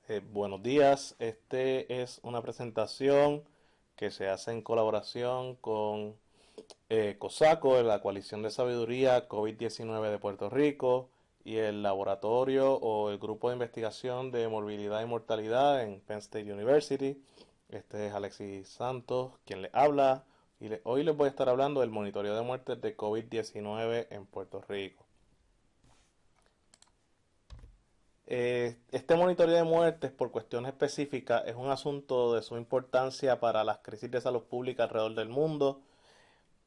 Buenos días, este es una presentación que se hace en colaboración con COSACO, la Coalición de Sabiduría COVID-19 de Puerto Rico y el laboratorio o el grupo de investigación de morbilidad y mortalidad en Penn State University. Este es Alexis Santos quien les habla y hoy les voy a estar hablando del monitoreo de muertes de COVID-19 en Puerto Rico. Este monitoreo de muertes por cuestiones específicas es un asunto de suma importancia para las crisis de salud pública alrededor del mundo.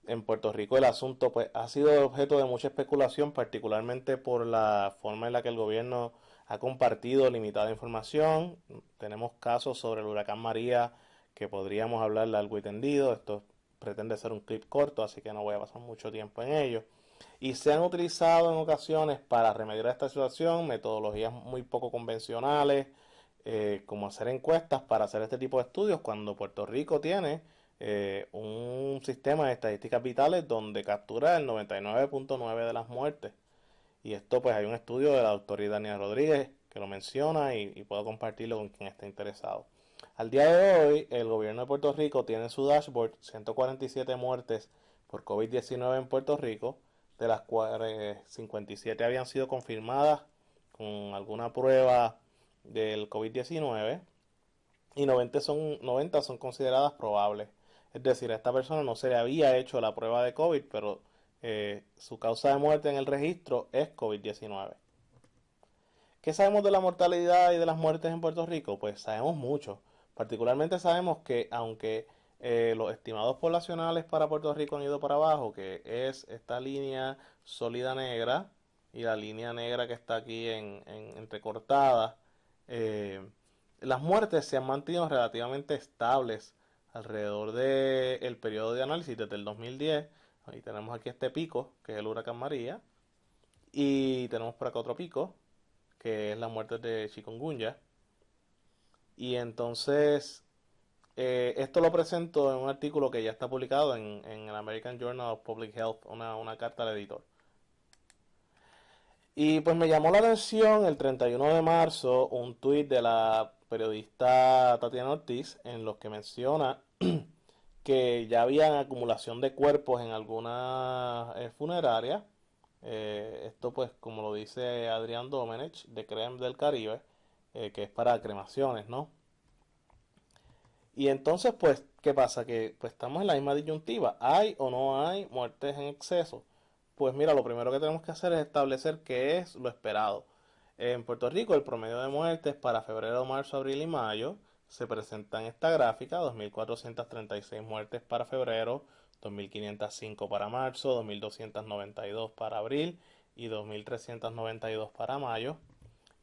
En Puerto Rico el asunto pues ha sido objeto de mucha especulación, particularmente por la forma en la que el gobierno ha compartido limitada información. Tenemos casos sobre el huracán María que podríamos hablar largo y tendido. Esto pretende ser un clip corto, así que no voy a pasar mucho tiempo en ello. Y se han utilizado en ocasiones para remediar esta situación metodologías muy poco convencionales, como hacer encuestas para hacer este tipo de estudios cuando Puerto Rico tiene un sistema de estadísticas vitales donde captura el 99.9 de las muertes. Y esto pues hay un estudio de la doctora Daniela Rodríguez que lo menciona y puedo compartirlo con quien esté interesado. Al día de hoy, el gobierno de Puerto Rico tiene en su dashboard 147 muertes por COVID-19 en Puerto Rico, de las cuales 57 habían sido confirmadas con alguna prueba del COVID-19 y 90 son consideradas probables. Es decir, a esta persona no se le había hecho la prueba de COVID, pero su causa de muerte en el registro es COVID-19. ¿Qué sabemos de la mortalidad y de las muertes en Puerto Rico? Pues sabemos mucho. Particularmente sabemos que aunque los estimados poblacionales para Puerto Rico han ido para abajo, que es esta línea sólida negra y la línea negra que está aquí entrecortada, eh, las muertes se han mantenido relativamente estables alrededor del periodo de análisis desde el 2010. Ahí tenemos aquí este pico, que es el huracán María, y tenemos por acá otro pico, que es la muerte de chikungunya. Y entonces, esto lo presento en un artículo que ya está publicado en el American Journal of Public Health, una carta al editor. Y pues me llamó la atención el 31 de marzo un tuit de la periodista Tatiana Ortiz en los que menciona que ya había acumulación de cuerpos en algunas funerarias. Esto pues como lo dice Adrián Domenech de CREM del Caribe, que es para cremaciones, ¿no? Y entonces pues, ¿qué pasa? Que pues estamos en la misma disyuntiva. ¿Hay o no hay muertes en exceso? Pues mira, lo primero que tenemos que hacer es establecer qué es lo esperado. En Puerto Rico el promedio de muertes para febrero, marzo, abril y mayo se presenta en esta gráfica: 2.436 muertes para febrero, 2.505 para marzo, 2.292 para abril y 2.392 para mayo.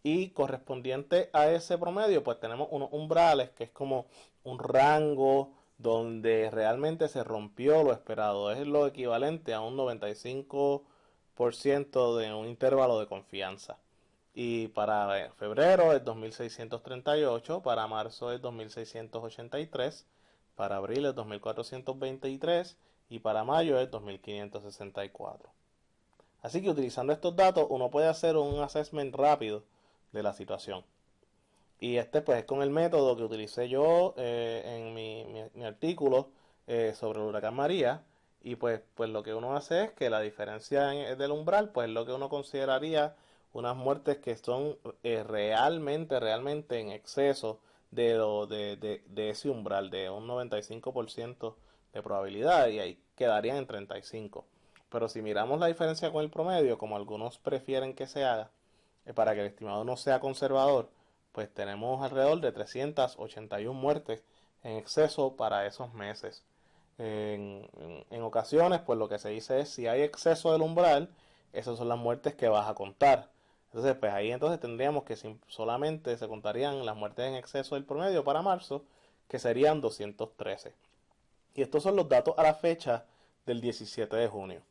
Y correspondiente a ese promedio, pues tenemos unos umbrales que es como un rango donde realmente se rompió lo esperado. Es lo equivalente a un 95% de un intervalo de confianza. Y para febrero es 2.638, para marzo es 2.683, para abril es 2.423 y para mayo es 2.564. Así que utilizando estos datos uno puede hacer un assessment rápido de la situación. Y este pues es con el método que utilicé yo en mi artículo sobre el huracán María. Y pues lo que uno hace es que la diferencia del umbral, pues lo que uno consideraría unas muertes que son realmente en exceso de ese umbral, de un 95% de probabilidad, y ahí quedarían en 35. Pero si miramos la diferencia con el promedio, como algunos prefieren que se haga, para que el estimado no sea conservador, pues tenemos alrededor de 381 muertes en exceso para esos meses. En ocasiones, pues lo que se dice es, si hay exceso del umbral, esas son las muertes que vas a contar. Entonces, pues ahí entonces tendríamos que solamente se contarían las muertes en exceso del promedio para marzo, que serían 213. Y estos son los datos a la fecha del 17 de junio.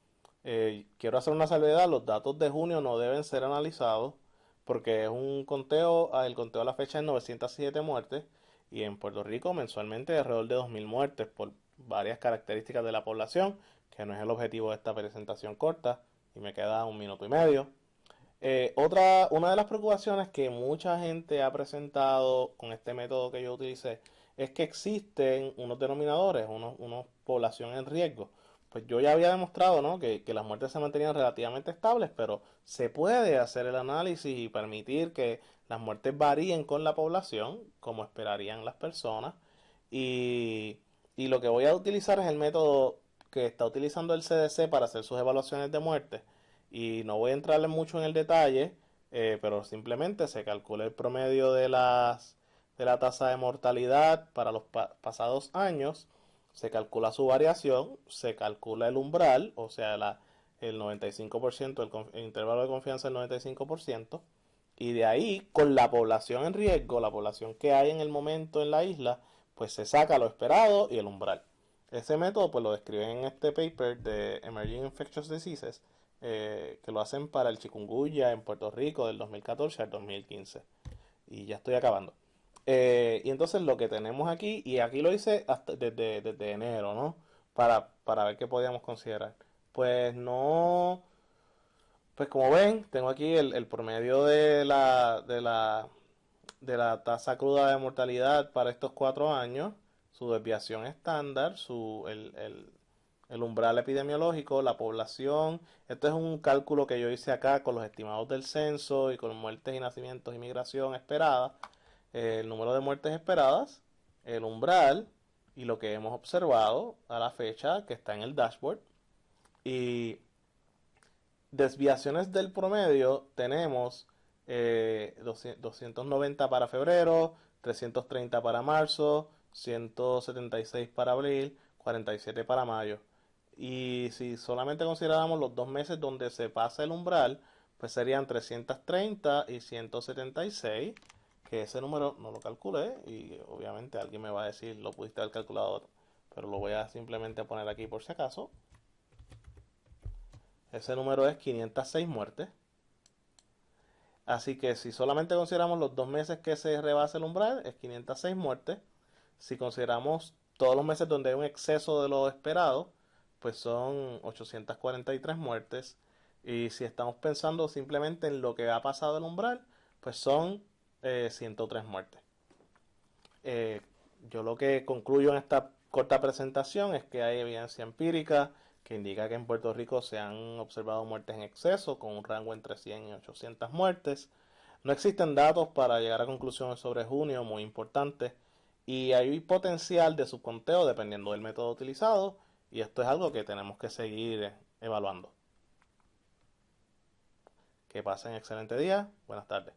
Quiero hacer una salvedad: los datos de junio no deben ser analizados porque es un conteo, el conteo a la fecha es 907 muertes y en Puerto Rico mensualmente hay alrededor de 2.000 muertes por varias características de la población, que no es el objetivo de esta presentación corta y me queda un minuto y medio. Una de las preocupaciones que mucha gente ha presentado con este método que yo utilicé es que existen unos denominadores, unos población en riesgo. Pues yo ya había demostrado, ¿no? que las muertes se mantenían relativamente estables, pero se puede hacer el análisis y permitir que las muertes varíen con la población, como esperarían las personas. Y, y lo que voy a utilizar es el método que está utilizando el CDC para hacer sus evaluaciones de muerte y no voy a entrarle mucho en el detalle, pero simplemente se calcula el promedio de la tasa de mortalidad para los pasados años, se calcula su variación, se calcula el umbral, o sea, el 95%, el intervalo de confianza del 95%, y de ahí, con la población en riesgo, la población que hay en el momento en la isla, pues se saca lo esperado y el umbral. Ese método pues lo describen en este paper de Emerging Infectious Diseases, que lo hacen para el chikungunya en Puerto Rico del 2014 al 2015. Y ya estoy acabando. Y entonces lo que tenemos aquí, y aquí lo hice hasta desde enero, ¿no? Para ver qué podíamos considerar. Pues no, pues como ven, tengo aquí el promedio de la tasa cruda de mortalidad para estos 4 años, su desviación estándar, el umbral epidemiológico, la población. Esto es un cálculo que yo hice acá con los estimados del censo y con muertes y nacimientos y migración esperada, el número de muertes esperadas, el umbral y lo que hemos observado a la fecha que está en el dashboard. Y desviaciones del promedio tenemos 290 para febrero, 330 para marzo, 176 para abril, 47 para mayo. Y si solamente consideráramos los 2 meses donde se pasa el umbral, pues serían 330 y 176, que ese número no lo calculé y obviamente alguien me va a decir lo pudiste haber calculado, pero lo voy a simplemente poner aquí por si acaso. Ese número es 506 muertes. Así que si solamente consideramos los 2 meses que se rebasa el umbral, es 506 muertes. Si consideramos todos los meses donde hay un exceso de lo esperado, pues son 843 muertes. Y si estamos pensando simplemente en lo que ha pasado el umbral, pues son 103 muertes. Eh, yo lo que concluyo en esta corta presentación es que hay evidencia empírica que indica que en Puerto Rico se han observado muertes en exceso, con un rango entre 100 y 800 muertes. No existen datos para llegar a conclusiones sobre junio muy importantes y hay potencial de subconteo dependiendo del método utilizado y esto es algo que tenemos que seguir evaluando. Que pasen excelente día. Buenas tardes.